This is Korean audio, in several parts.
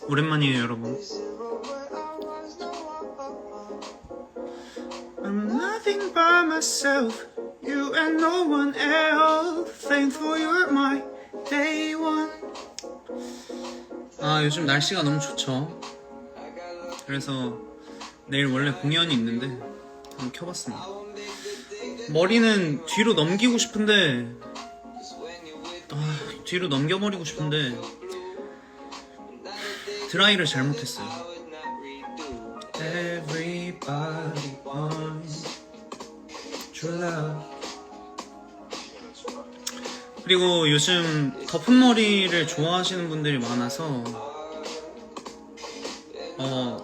오랜만이에요 여러분. I'm nothing by myself, you and no one else. Thankful you're my day one. 아 요즘 날씨가 너무 좋죠. 그래서 내일 원래 공연이 있는데 한번 켜봤습니다. 머리는 뒤로 넘기고 싶은데 뒤로 넘겨버리고 싶은데 드라이를 잘못했어요. Everybody wants true love. 그리고 요즘 덮은 머리를 좋아하시는 분들이 많아서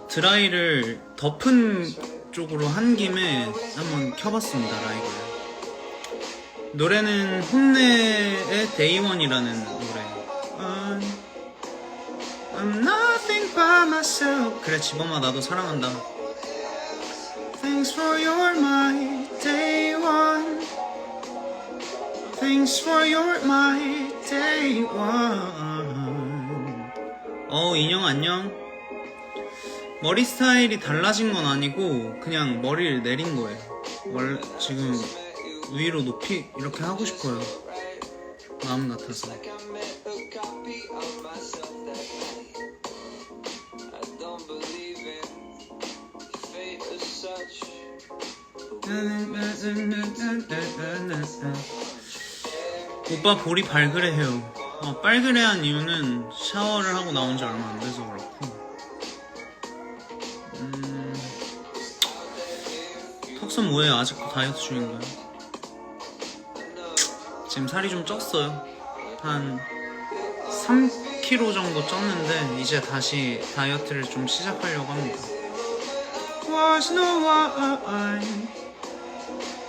드라이를 덮은 쪽으로 한 김에 한번 켜봤습니다. 라이브를. 노래는 혼내의 데이원이라는 노래. I'm nothing by myself. 그래 지범아 나도 사랑한다. Thanks for your my day one. Thanks for your my day one. 인형 안녕. 머리 스타일이 달라진 건 아니고 그냥 머리를 내린 거예요. 원래 지금 위로 높이 이렇게 하고 싶어요. 마음 같아서. 오빠 볼이 발그레해요. 빨그레한 이유는 샤워를 하고 나온 지 얼마 안 돼서 그렇고 턱선 뭐예요? 아직도 다이어트 중인가요? 지금 살이 좀 쪘어요. 한 3kg 정도 쪘는데 이제 다시 다이어트를 좀 시작하려고 합니다. Was no one.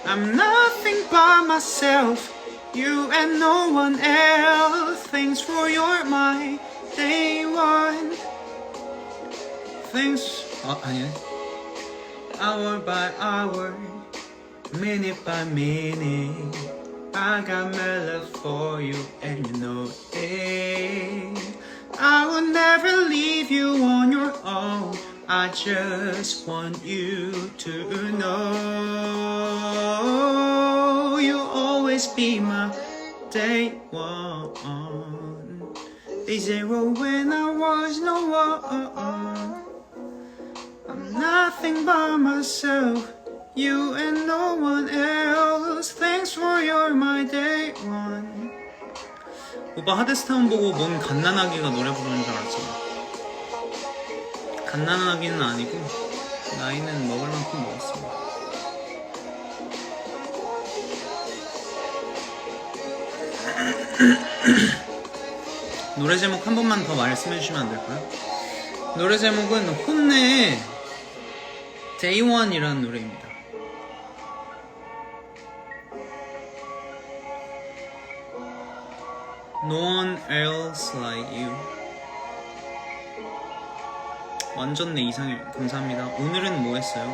I'm nothing by myself. You and no one else. Thanks for your my day one. Thanks. 아니네. Hour by hour, minute by minute, I got my love for you and you know it. I will never leave you on your own. I just want you to know you'll always be my day one. Day zero when I was no one. I'm nothing by myself, you and no one else. Thanks for your my day one. 오빠 하데스타운 보고 뭔 갓난아기가 노래 부르는 줄 알았잖아. 갓난아기는 아니고 나이는 먹을 만큼 먹었습니다. 노래 제목 한 번만 더 말씀해 주시면 안 될까요? 노래 제목은 혼내의 Day One이라는 노래입니다. No one else like you. 완전 내 이상형. 감사합니다. 오늘은 뭐 했어요?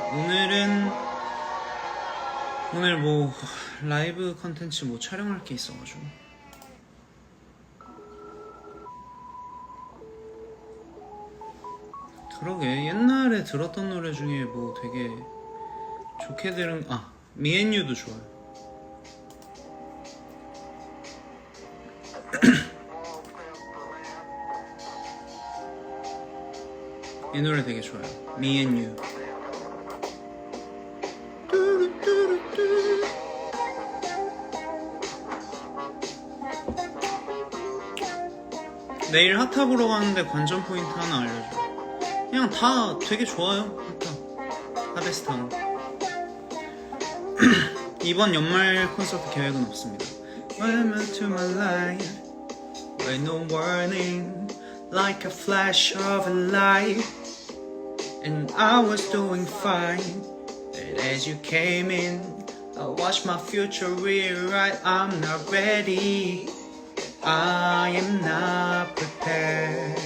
오늘 뭐 라이브 컨텐츠 뭐 촬영할 게 있어가지고 그러게 옛날에 들었던 노래 중에 뭐 되게 좋게 들은 Me and You도 좋아요. 이 노래 되게 좋아요. Me and You. 내일 핫타 보러 가는데 관전 포인트 하나 알려줘. 그냥 다 되게 좋아요. 하데스타운. 이번 연말 콘서트 계획은 없습니다. Welcome to my life, with no warning, like a flash of a light. And I was doing fine, but as you came in, I watched my future rewrite. I'm not ready, I am not prepared.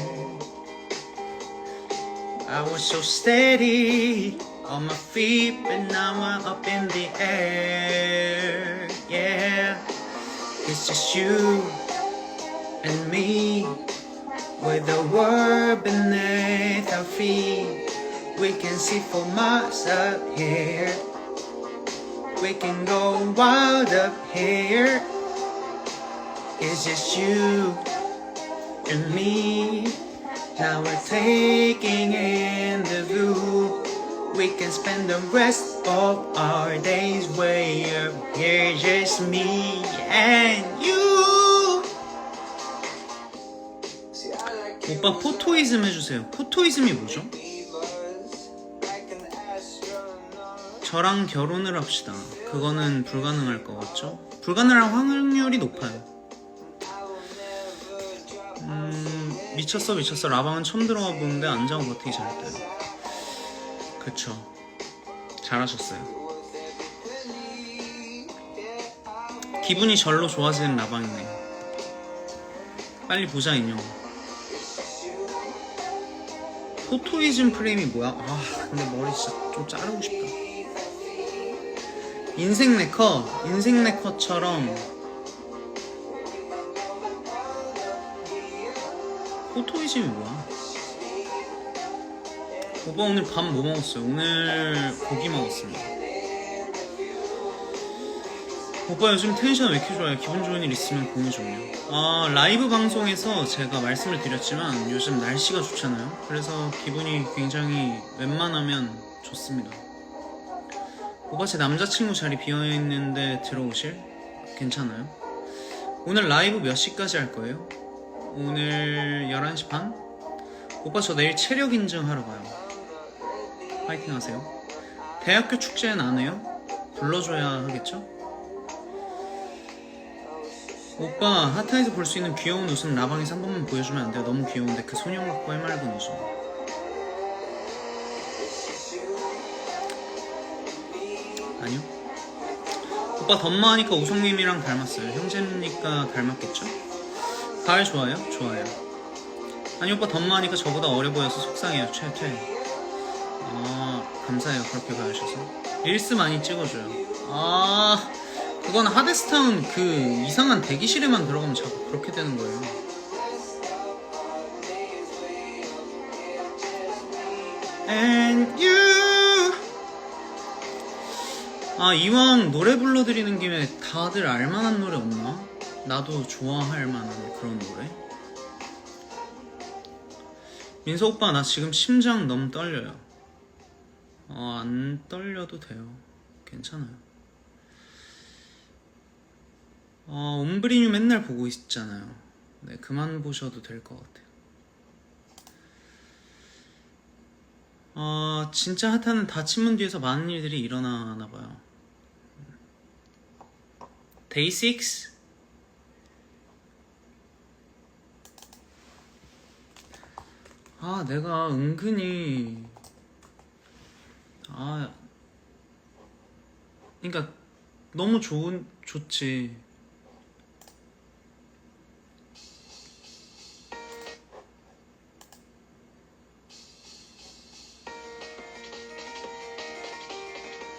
I was so steady on my feet, but now I'm up in the air. Yeah, it's just you and me with the world beneath our feet. We can see for miles up here. We can go wild up here. It's just you and me. Now we're taking in the view. We can spend the rest of our days way up here. Just me and you. 오빠 포토이즘 해주세요. 포토이즘이 뭐죠? 저랑 결혼을 합시다. 그거는 불가능할 것 같죠? 불가능할 확률이 높아요. 미쳤어. 라방은 처음 들어가 보는데 안 자고 버티기 잘했대요. 그쵸. 잘하셨어요. 기분이 절로 좋아지는 라방이네요. 빨리 보자 인형. 포토이즘 프레임이 뭐야? 아 근데 머리 진짜 좀 자르고 싶다. 인생 네컷처럼 포토이즘이 뭐야? 오빠 오늘 밥 뭐 먹었어요? 오늘 고기 먹었습니다. 오빠 요즘 텐션 왜 이렇게 좋아요? 기분 좋은 일 있으면 보내줘요. 라이브 방송에서 제가 말씀을 드렸지만 요즘 날씨가 좋잖아요. 그래서 기분이 굉장히 웬만하면 좋습니다. 오빠 제 남자친구 자리 비어있는데 들어오실? 괜찮아요? 오늘 라이브 몇 시까지 할 거예요? 오늘 11시 반? 오빠 저 내일 체력 인증하러 가요. 파이팅 하세요. 대학교 축제는 안 해요? 불러줘야 하겠죠? 오빠 핫타에서 볼 수 있는 귀여운 웃음 라방에서 한 번만 보여주면 안 돼요? 너무 귀여운데 그 소년 같고 해맑은 웃음. 아니요? 오빠 덤마 하니까 우성님이랑 닮았어요. 형제니까 닮았겠죠? 가을 좋아요? 좋아요. 아니 오빠 덤마 하니까 저보다 어려 보여서 속상해요. 퇴. 감사해요. 그렇게 봐주셔서. 릴스 많이 찍어줘요. 그건 하데스타운 그 이상한 대기실에만 들어가면 자꾸 그렇게 되는 거예요. And you. 이왕 노래 불러드리는 김에 다들 알만한 노래 없나? 나도 좋아할 만한 그런 노래? 민서 오빠 나 지금 심장 너무 떨려요. 안 떨려도 돼요. 괜찮아요. 옴브리뉴 맨날 보고 있잖아요. 네, 그만 보셔도 될 것 같아요. 진짜 핫한 닫힌 문 뒤에서 많은 일들이 일어나나 봐요. Day 6? 내가 은근히 그러니까 너무 좋지.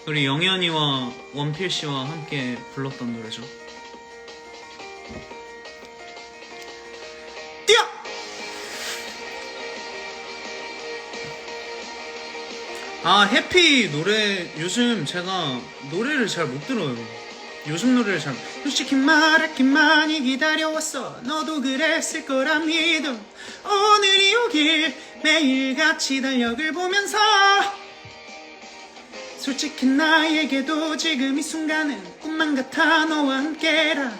우리 영현이와 원필씨와 함께 불렀던 노래죠. 뛰어! 해피 노래 요즘 제가 노래를 잘 못 들어요. 요즘 노래를 잘 솔직히 말할게 많이 기다려왔어. 너도 그랬을 거라 믿어. 오늘이 오길 매일같이 달력을 보면서 솔직히 나에게도 지금 이 순간은 꿈만 같아. 너와 함께라.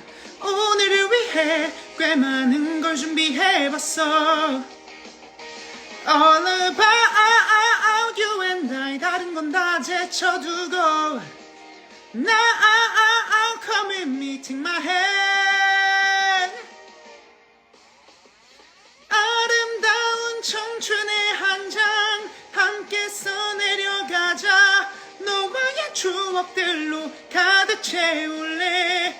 오늘을 위해 꽤 많은 걸 준비해봤어. All about you and I. 다른 건 다 제쳐두고 Now come with me, take my hand. 아름다운 청춘의 한 장 함께 써내려가자. 너와의 추억들로 가득 채울래.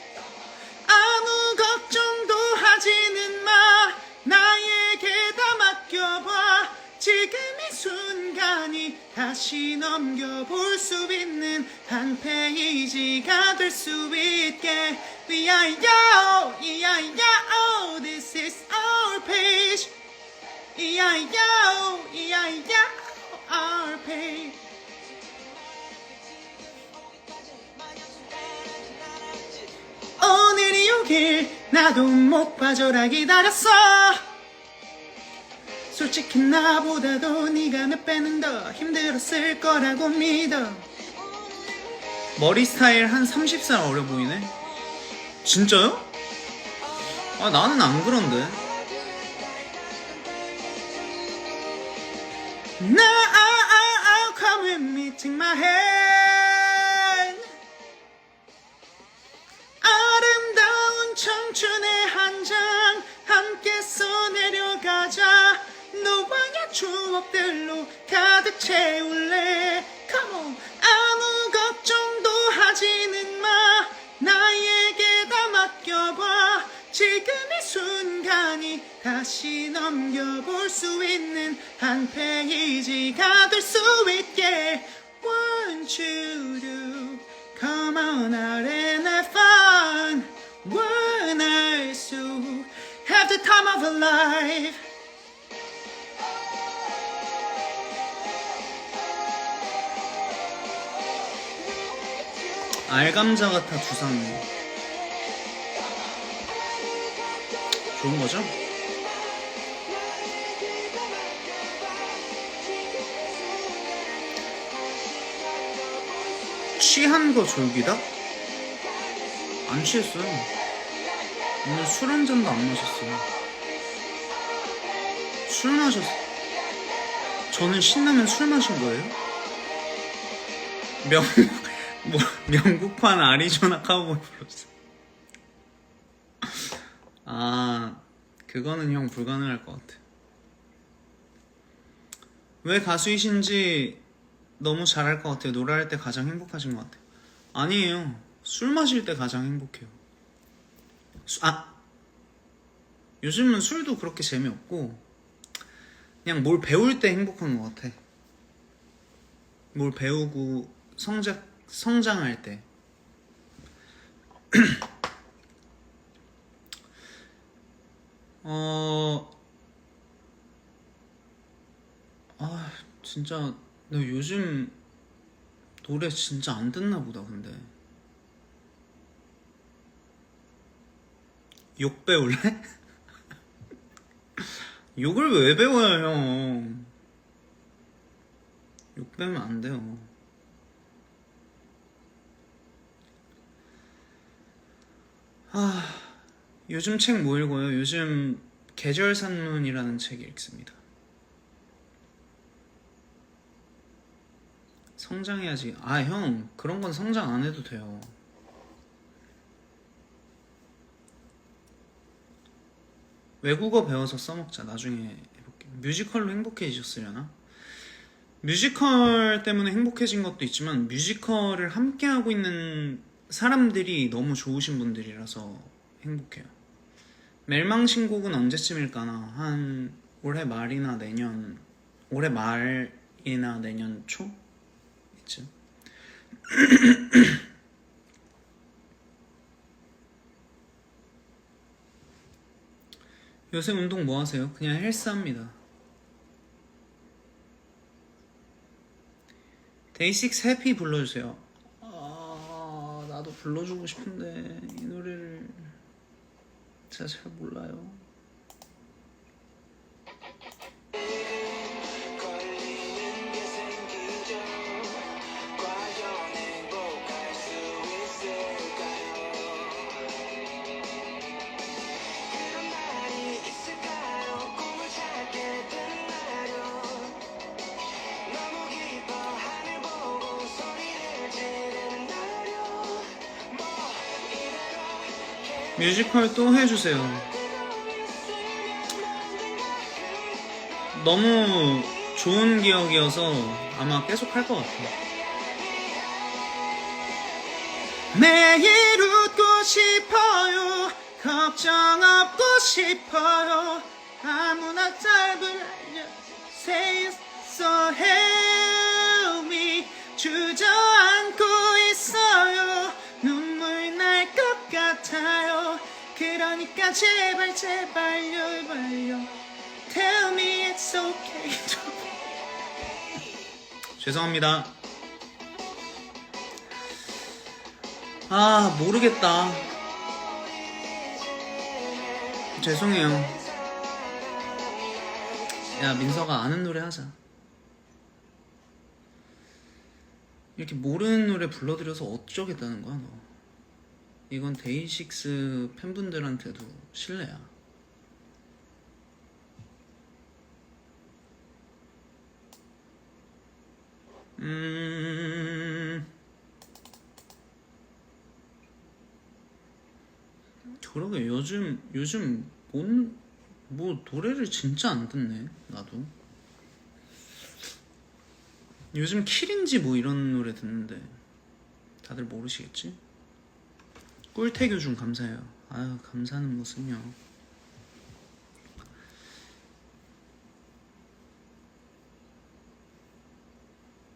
아무 걱정도 하지는 마. 나에게 다 맡겨봐. 지금 이 순간이 다시 넘겨볼 수 있는 한 페이지가 될 수 있게. We are yo, this is our page. 이야야 이야야 RP 오늘이 오길 나도 못 빠져라 기다렸어 솔직히 나보다도 네가 몇 배는 더 힘들었을 거라고 믿어 머리 스타일 한 30살 어려 보이네 진짜요? 아 나는 안 그런데 Now come with me take my hand 아름다운 청춘의 한 장 함께 써내려가자 너와의 추억들로 가득 채울래 Come on 아무 걱정도 하지는 마 나에게 다 맡겨봐 지금 이 순간이 다시 넘겨볼 수 있는 한 페이지가 될 수 있게 Want you to come on out and have fun Want us to have the time of our life 알감자 같아 두상 좋은 거죠? 취한 거 졸기다? 안 취했어요. 오늘 술 한 잔도 안 마셨어요. 술 마셨어요. 저는 신라면 술 마신 거예요? 명국판 아리조나 카우보이 불렀어. 아, 그거는 형 불가능할 것 같아. 왜 가수이신지 너무 잘할 것 같아요. 노래할 때 가장 행복하신 것 같아요. 아니에요. 술 마실 때 가장 행복해요. 요즘은 술도 그렇게 재미없고 그냥 뭘 배울 때 행복한 것 같아. 뭘 배우고 성장할 때. 진짜 나 요즘 노래 진짜 안 듣나 보다. 근데 욕 배울래? 욕을 왜 배워요 형? 욕 배우면 안 돼요. 요즘 책 뭐 읽어요? 요즘 계절산문이라는 책 읽습니다. 성장해야지. 형 그런 건 성장 안 해도 돼요. 외국어 배워서 써먹자. 나중에 해볼게. 뮤지컬로 행복해지셨으려나? 뮤지컬 때문에 행복해진 것도 있지만 뮤지컬을 함께 하고 있는 사람들이 너무 좋으신 분들이라서 행복해요. 멜망신곡은 언제쯤일까나? 한 올해 말이나 내년 초? 이쯤. 요새 운동 뭐 하세요? 그냥 헬스합니다. 데이식스 해피 불러주세요. 나도 불러주고 싶은데 이 노래를 제가 잘 몰라요. 뮤지컬 또 해주세요. 너무 좋은 기억이어서 아마 계속 할 것 같아요. 매일 웃고 싶어요. 걱정 없고 싶어요. 아무나 짧은 Say it so help me. 주저앉고 있어요. 눈물 날 것 같아요. 그러니까 제발 제발요 Tell me it's okay. 죄송합니다. 아, 모르겠다. 죄송해요. 야, 민서가 아는 노래 하자. 이렇게 모르는 노래 불러드려서 어쩌겠다는 거야, 너. 이건 데이식스 팬분들한테도 실례야. 그러게 요즘 뭐 노래를 진짜 안 듣네. 나도 요즘 킬인지 뭐 이런 노래 듣는데 다들 모르시겠지? 꿀태교 중 감사해요. 아유, 감사는 무슨요.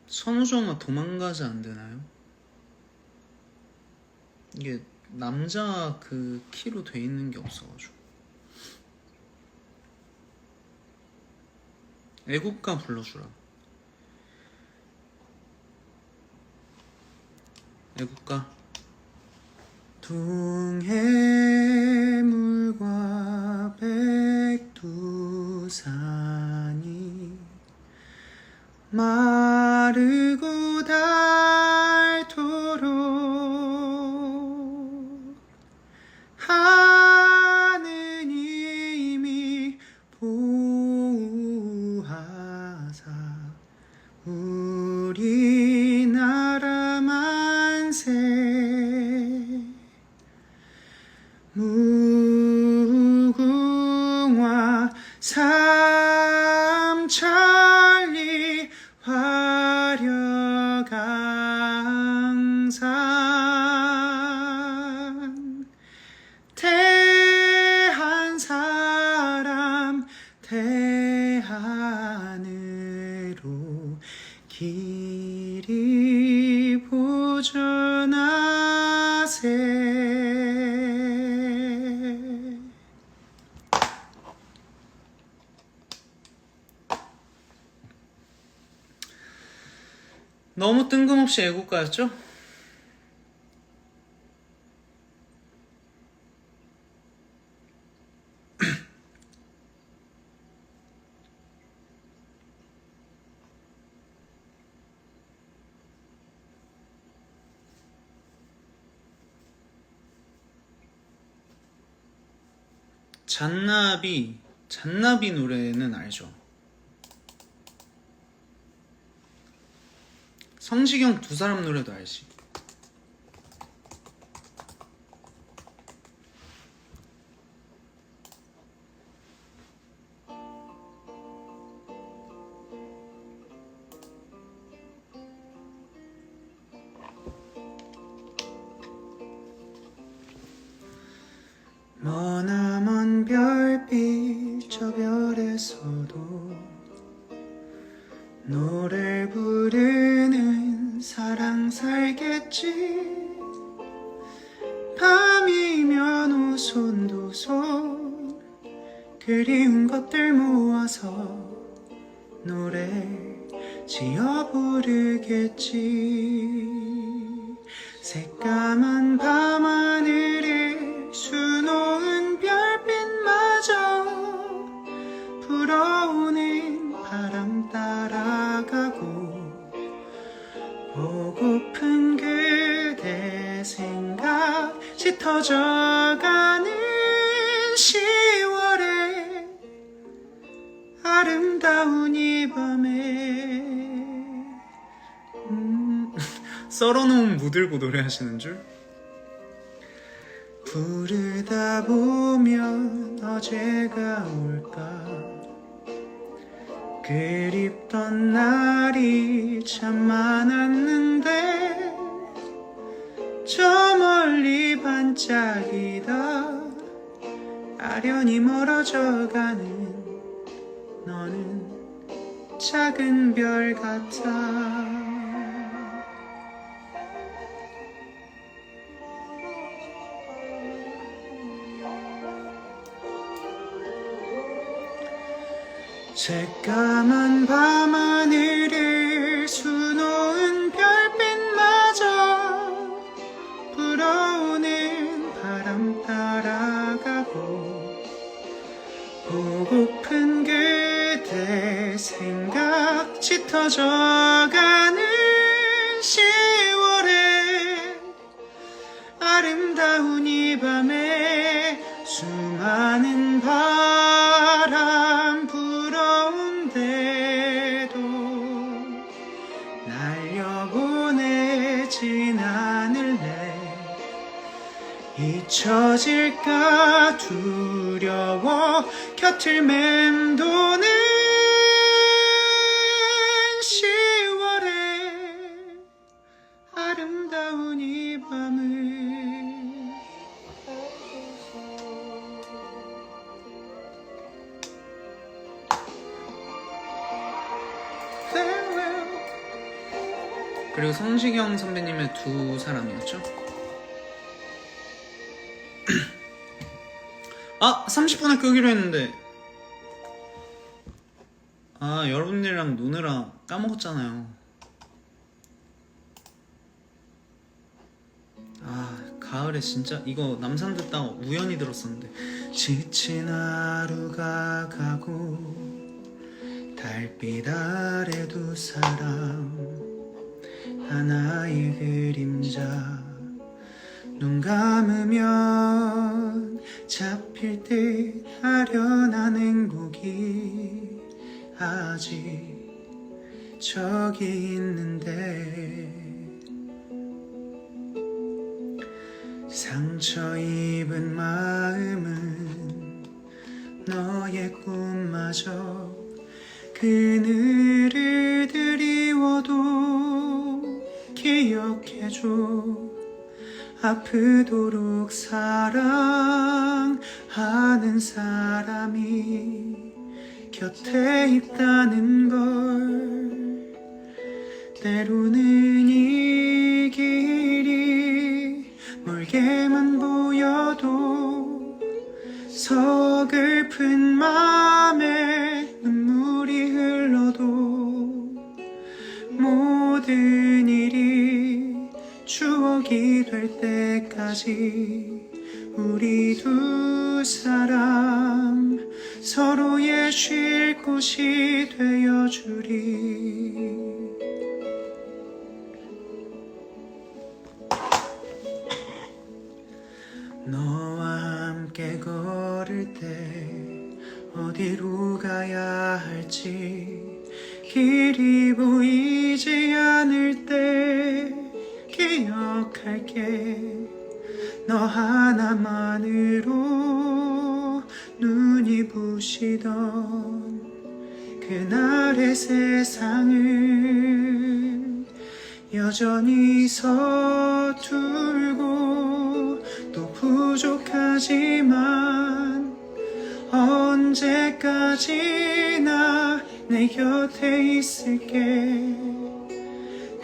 선우정아 도망가자 안 되나요? 이게 남자 그 키로 돼 있는 게 없어가지고. 애국가 불러주라. 애국가. 동해물과 백두산이 마르고 닳도록 하느님이 보호하사 우리나라 만세 무궁화 삼천리 화려강산 태한 사람 태안으로 길이 보존하세. 너무 뜬금없이 애국가였죠? 잔나비 노래는 알죠? 성시경 두 사람 노래도 알지? 머나먼 별빛 저 별에서도 노래를 부르는 사랑 살겠지. 밤이면 오손도손 그리운 것들 모아서 노래 지어 부르겠지. 새까만 밤하늘에 수놓은 별빛마저 불어오는 바람 따라가고 보고픈 그대 생각 짙어져가는 10월의 아름다운 이 밤에 썰어놓은 무 들고 노래하시는 줄? 부르다 보면 어제가 올까 그립던 날이 참 많았는데 저 멀리 반짝이다 아련히 멀어져가는 너는 작은 별 같아. 새까만 밤하늘을 수놓은 별빛마저 불어오는 바람 따라가고 보고픈 그대 생각 짙어져가는 10월에 아름다운 이 밤에 수많은 바람 불어온대도 날려보내진 않을래. 잊혀질까 두려워 곁을 맴도는 10월의 아름다운 이 밤을 farewell. 그리고 성시경 선배님의 두 사람이었죠. 아! 30분에 끄기로 했는데 아 여러분들이랑 노느라 까먹었잖아요. 아 가을에 진짜 이거 남산 듣다가 우연히 들었었는데 지친 하루가 가고 달빛 아래 두 사람 하나의 그림자 눈 감으면 잡힐 듯 아련한 행복이 아직 저기 있는데 상처 입은 마음은 너의 꿈마저 그늘을 드리워도 기억해줘. 아프도록 사랑하는 사람이 곁에 있다는 걸. 때로는 이 길이 멀게만 보여도 서글픈 맘에 눈물이 흘러도 모든 일이 추억이 될 때까지 우리 두 사람 서로의 쉴 곳이 되어주리. 너와 함께 걸을 때 어디로 가야 할지 길이 보이지 않을 때 기억할게. 너 하나만으로 눈이 부시던 그날의 세상을 여전히 서툴고 또 부족하지만 언제까지나 내 곁에 있을게.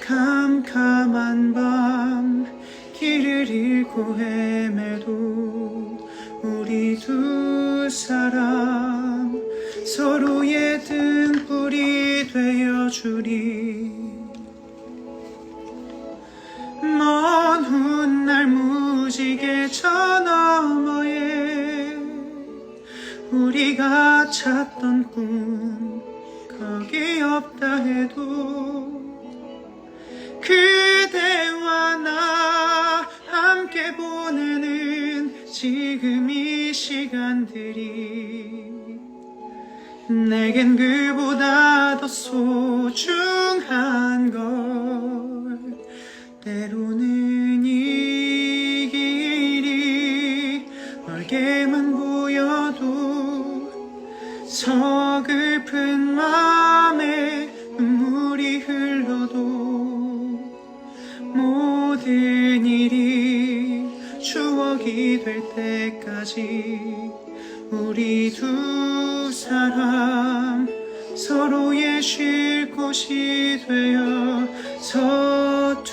캄캄한 밤 길을 잃고 헤매도 우리 두 사람 서로의 등불이 되어주리. 먼 훗날 무지개 저 너머에 우리가 찾던 꿈 거기 없다 해도 그대와 나 함께 보내는 지금 이 시간들이 내겐 그보다 더 소중한 걸. 때로는 이 길이 멀게만 보여도 서글픈 맘에 눈물이 흘러도 모든 일이 추억이 될 때까지 우리 두 사람 서로의 쉴 곳이 되어 서툴고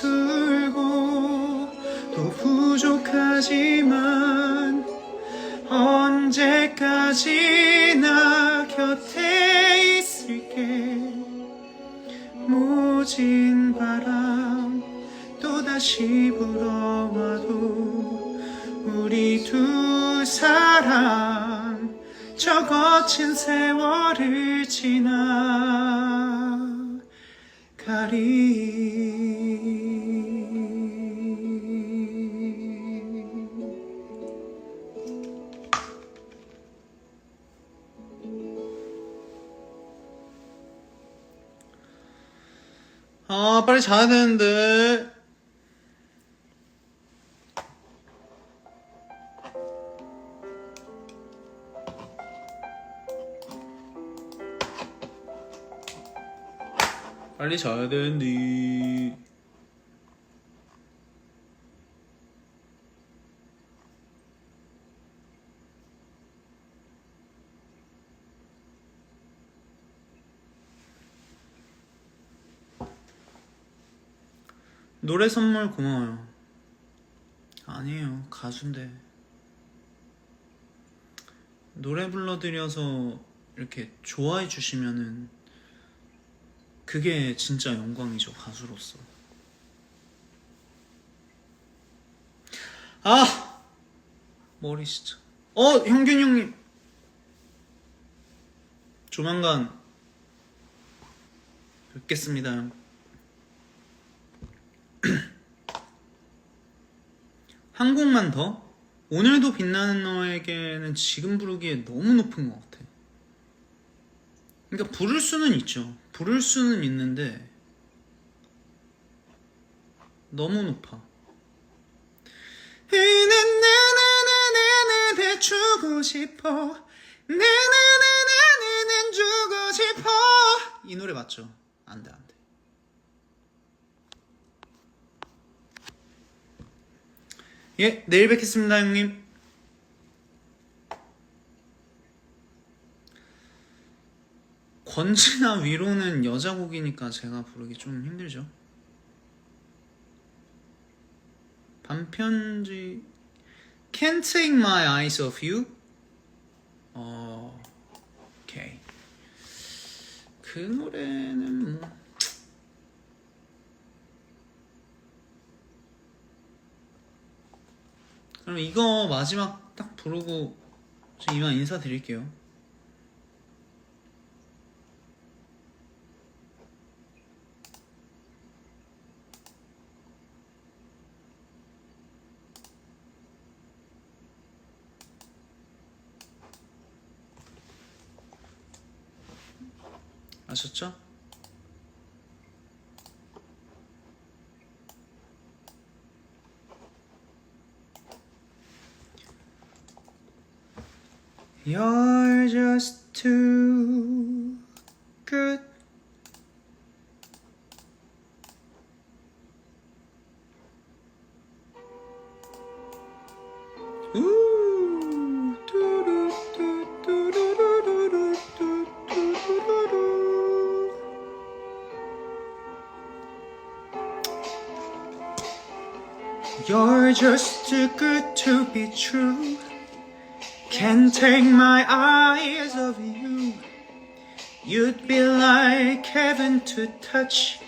또 부족하지만 언제까지나 곁에 다시 불어와도 우리 두 사람 저 거친 세월을 지나가리. 아, 빨리 자야 되는데. 빨리 자야 되는데. 노래 선물 고마워요. 아니에요, 가수인데. 노래 불러드려서 이렇게 좋아해 주시면은 그게 진짜 영광이죠, 가수로서. 아! 머리 진짜. 형균 형님. 조만간 뵙겠습니다, 형. 한 곡만 더? 오늘도 빛나는 너에게는 지금 부르기에 너무 높은 것 같아. 그러니까 부를 수는 있죠. 부를 수는 있는데 너무 높아. 나나나나나나나 주고 싶어. 나나나나나나 주고 싶어. 이 노래 맞죠? 안 돼, 안 돼. 예, 내일 뵙겠습니다, 형님. 권지나 위로는 여자 곡이니까 제가 부르기 좀 힘들죠. 반편지 Can't take my eyes off you. 오케이. 그 노래는 뭐 그럼 이거 마지막 딱 부르고 저 이만 인사드릴게요. 아셨죠? You're just too good. Ooh, You're just too good to be true. Can't take my eyes off you. You'd be like heaven to touch.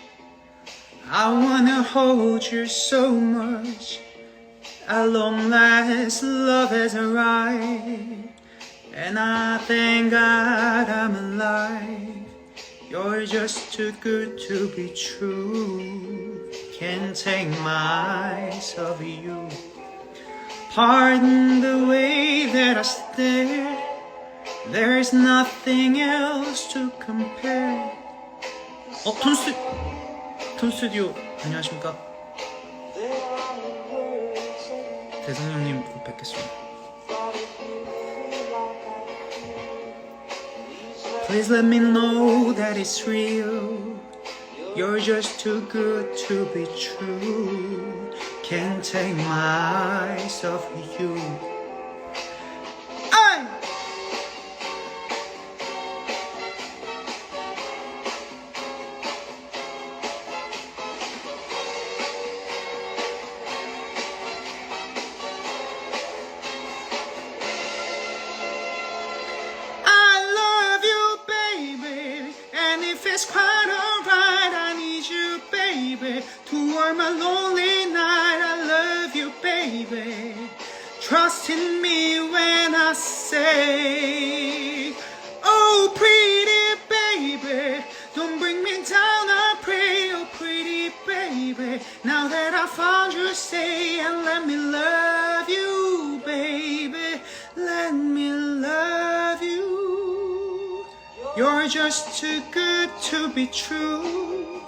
I wanna hold you so much. At long last, love has arrived, and I thank God I'm alive. You're just too good to be true. Can't take my eyes off you. Pardon the way that I stare. There's nothing else to compare. 톤스튜디오 안녕하십니까? 대성형님 곧 뵙겠습니다. Please let me know that it's real. You're just too good to be true. Can't take my eyes off you. It's quite alright, I need you, baby, to warm my lonely night. Trust in me when I say, oh pretty baby, don't bring me down, I pray, oh pretty baby. Now that I found you, stay and let me love you, baby. Let me love you. You're just too good to be true.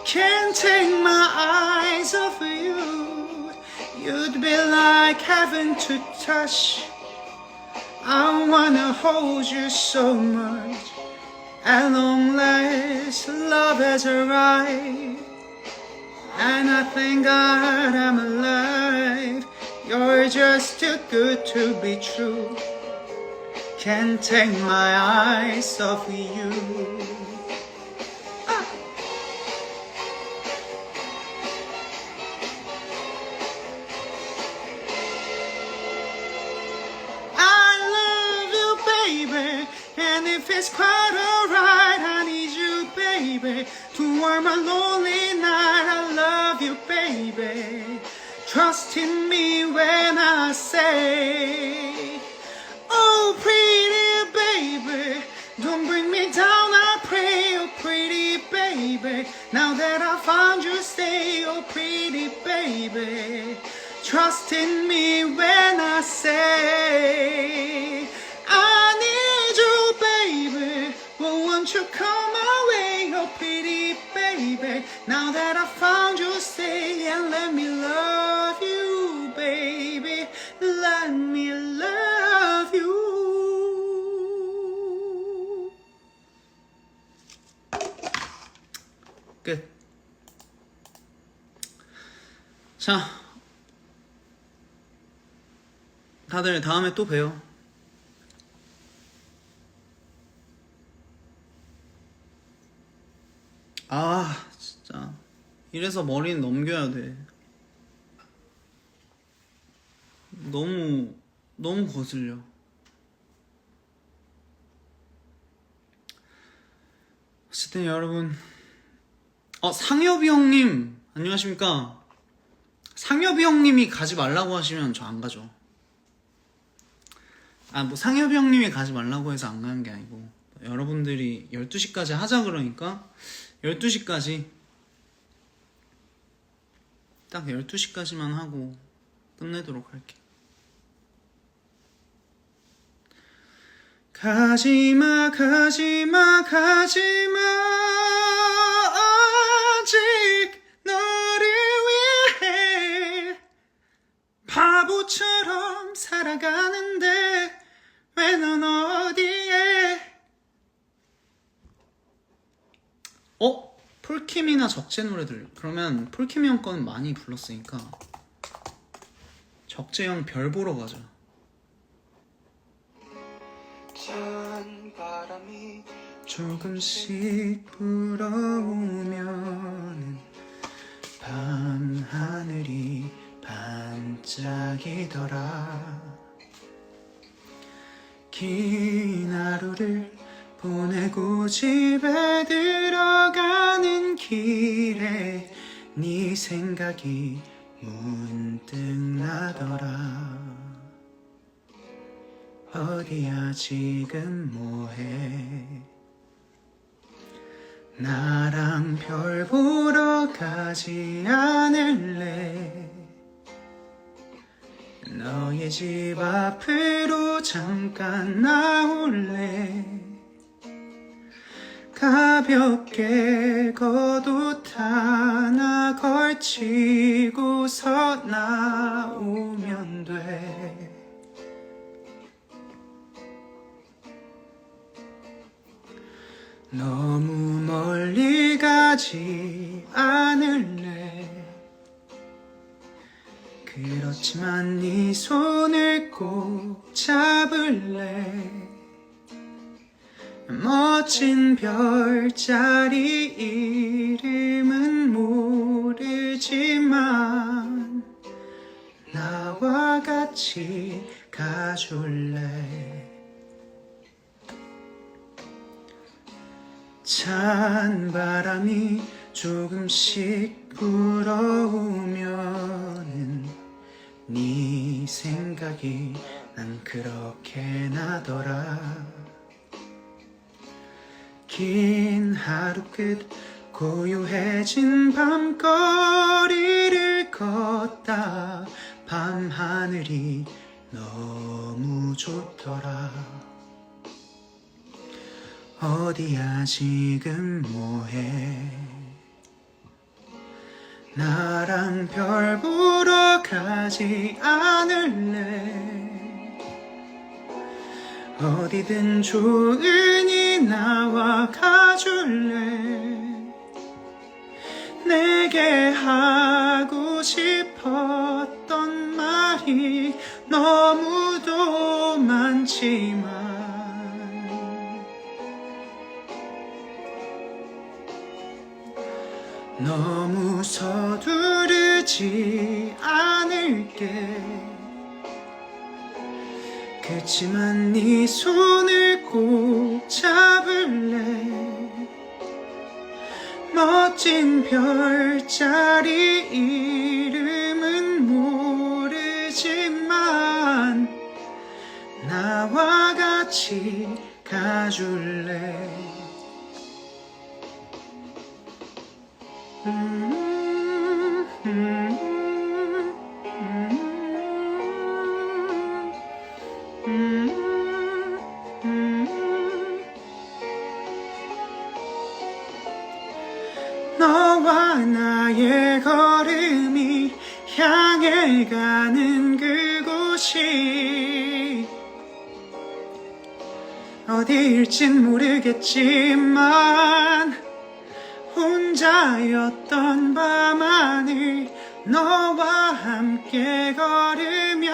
Can't take my eyes off of you. You'd be like heaven to touch. I wanna hold you so much. At long last, love has arrived, and I thank God I'm alive. You're just too good to be true. Can't take my eyes off of you. And if it's quite alright, I need you, baby, to warm a lonely night. I love you, baby. Trust in me when I say, oh pretty baby, don't bring me down, I pray, oh pretty baby. Now that I found you, stay, oh pretty baby. Trust in me when I say, I need you, baby. Well, won't you come my way, oh pretty baby. Now that I found you, stay and let me love you, baby. Let me love you. 끝. 자, 다들 다음에 또 봬요. 아 진짜 이래서 머리는 넘겨야 돼. 너무 거슬려. 어쨌든 여러분, 상엽이 형님 안녕하십니까. 상엽이 형님이 가지 말라고 하시면 저 안 가죠. 뭐 상엽이 형님이 가지 말라고 해서 안 가는 게 아니고, 여러분들이 12시까지 하자 그러니까 12시까지 딱 12시까지만 하고 끝내도록 할게. 가지마 가지마 가지마, 아직 너를 위해 바보처럼 살아가는데 왜 넌 어디에. 폴킴이나 적재 노래들, 그러면 폴킴이 형 거는 많이 불렀으니까 적재 형 별 보러 가자. 찬 바람이 조금씩 불어오면 밤하늘이 반짝이더라. 긴 하루를 보내고 집에 들어가는 길에 네 생각이 문득 나더라. 어디야 지금 뭐해. 나랑 별 보러 가지 않을래. 너의 집 앞으로 잠깐 나올래. 가볍게 겉옷 하나 걸치고서 나오면 돼. 너무 멀리 가지 않을래. 그렇지만 네 손을 꼭 잡을래. 멋진 별자리 이름은 모르지만 나와 같이 가줄래. 찬 바람이 조금씩 불어오면은 네 생각이 난 그렇게 나더라. 긴 하루 끝 고요해진 밤거리를 걷다 밤하늘이 너무 좋더라. 어디야 지금 뭐해? 나랑 별 보러 가지 않을래? 어디든 좋으니 나와 가줄래? 내게 하고 싶었던 말이 너무도 많지만 너무 서두르지 않을게. 그치만 네 손을 꼭 잡을래. 멋진 별자리 이름은 모르지만 나와 같이 가줄래. 너와 나의 걸음이 향해 가는 그곳이 어디일진 모르겠지만 혼자였던 밤하늘 너와 함께 걸으면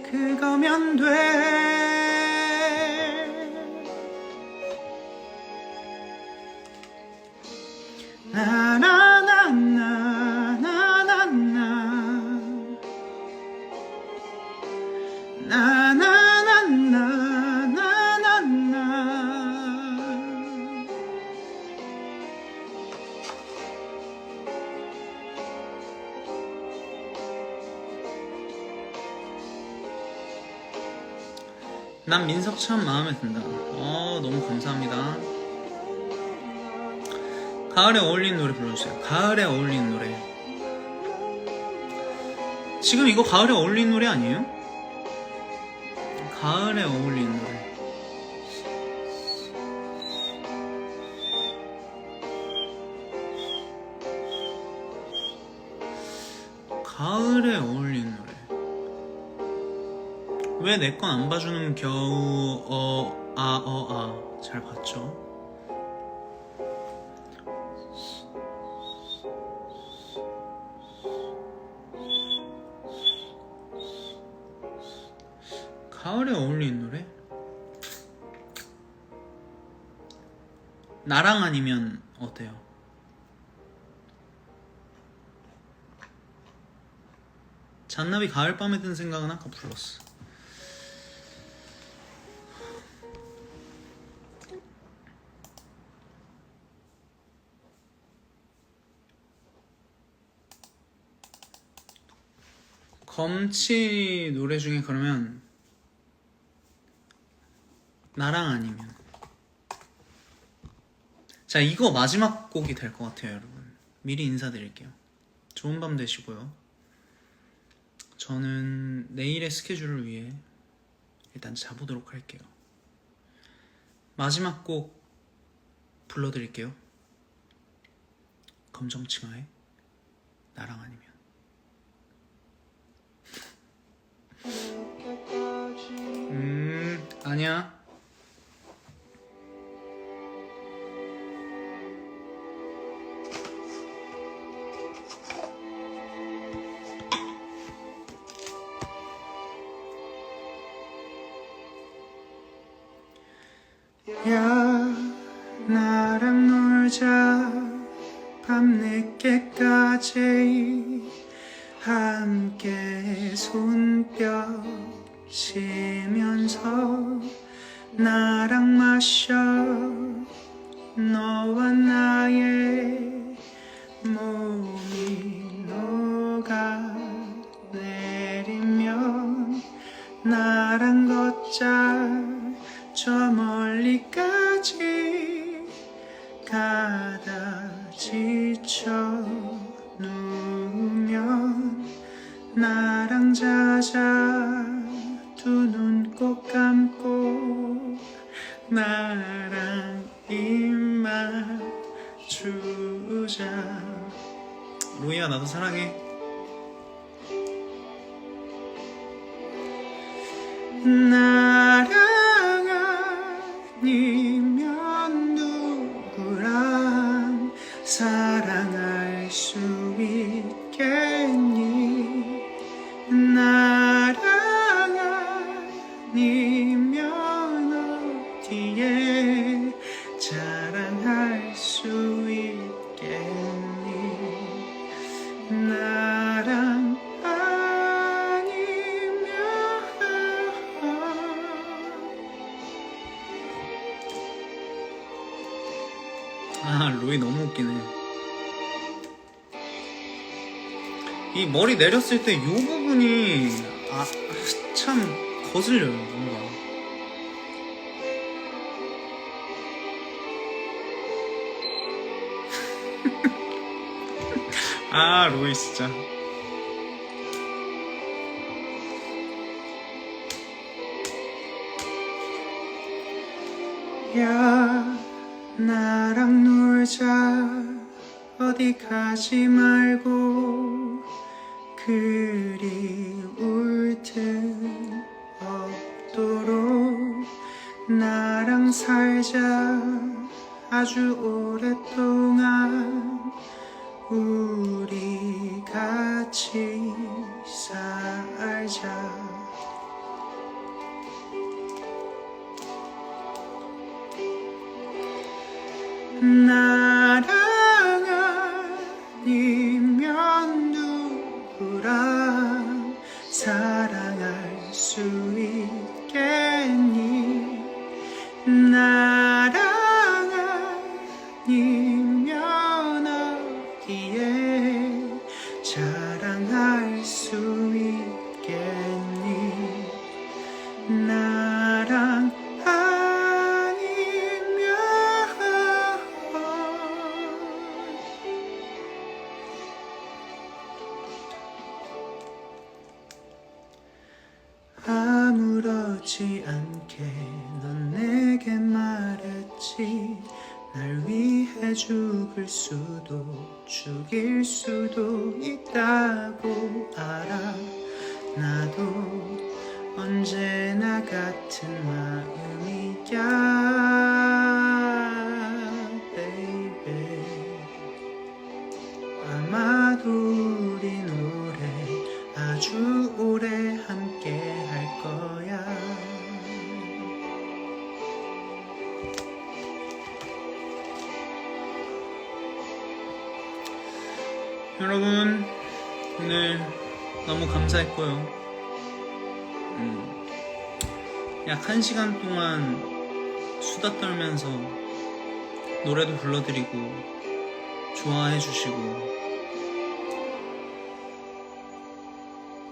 그거면 돼. 나나나나나나나 나나나나나나나. 난 민석 참 마음에 든다. 너무 감사합니다. 가을에 어울리는 노래 불러주세요. 가을에 어울리는 노래. 지금 이거 가을에 어울리는 노래 아니에요? 가을에 어울리는 노래. 가을에 어울리는 노래. 왜 내 건 안 봐주는 겨우 잘 봤죠? 가을에 어울리는 노래? 나랑 아니면 어때요? 잔나비 가을밤에 든 생각은 아까 불렀어. 검치 노래 중에 그러면 나랑 아니면. 자, 이거 마지막 곡이 될 것 같아요, 여러분. 미리 인사드릴게요. 좋은 밤 되시고요. 저는 내일의 스케줄을 위해 일단 자보도록 할게요. 마지막 곡 불러드릴게요. 검정치마의 나랑 아니면. 아니야. 야, 나랑 놀자 밤늦게까지 함께 손뼉 치면서 나랑 마셔 너와 나의 몸이 비가 내리면 나랑 걷자 저 멀리까지 가다 지쳐 누우면 나랑 자자 두 눈 꼭 감고 나랑 입 맞추자. 로이야 나도 사랑해. 나랑 아니면 누구랑 사랑할 수 있겠니? 나랑 아니면 어디에 자랑할 수 있겠니? 나랑 아니면. 아 로이 너무 웃기네. 이 머리 내렸을 때 이 부분이 참 거슬려요 뭔가. 아 로이 진짜. 야 나랑 놀자 어디 가지 말고 그리울 틈 없도록 나랑 살자 아주 오랫동안 우리 같이 살자. 나랑 아니면 누구랑 사랑할 수 있겠니? 나랑 아니면 어디에 자랑할 수 있겠니? 나랑 아무렇지 않게 넌 내게 말했지. 날 위해 죽을 수도 죽일 수도 있다고 알아. 나도 언제나 같은 마음이야 baby. 아마도 우리 노래 아주 오래 함께 할 거야. 여러분 오늘 너무 감사했고요. 약 1시간 동안 수다 떨면서 노래도 불러드리고 좋아해 주시고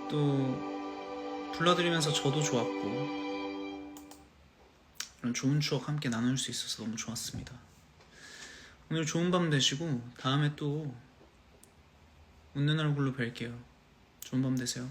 또 불러드리면서 저도 좋았고 이런 좋은 추억 함께 나눌 수 있어서 너무 좋았습니다. 오늘 좋은 밤 되시고 다음에 또 웃는 얼굴로 뵐게요. 좋은 밤 되세요.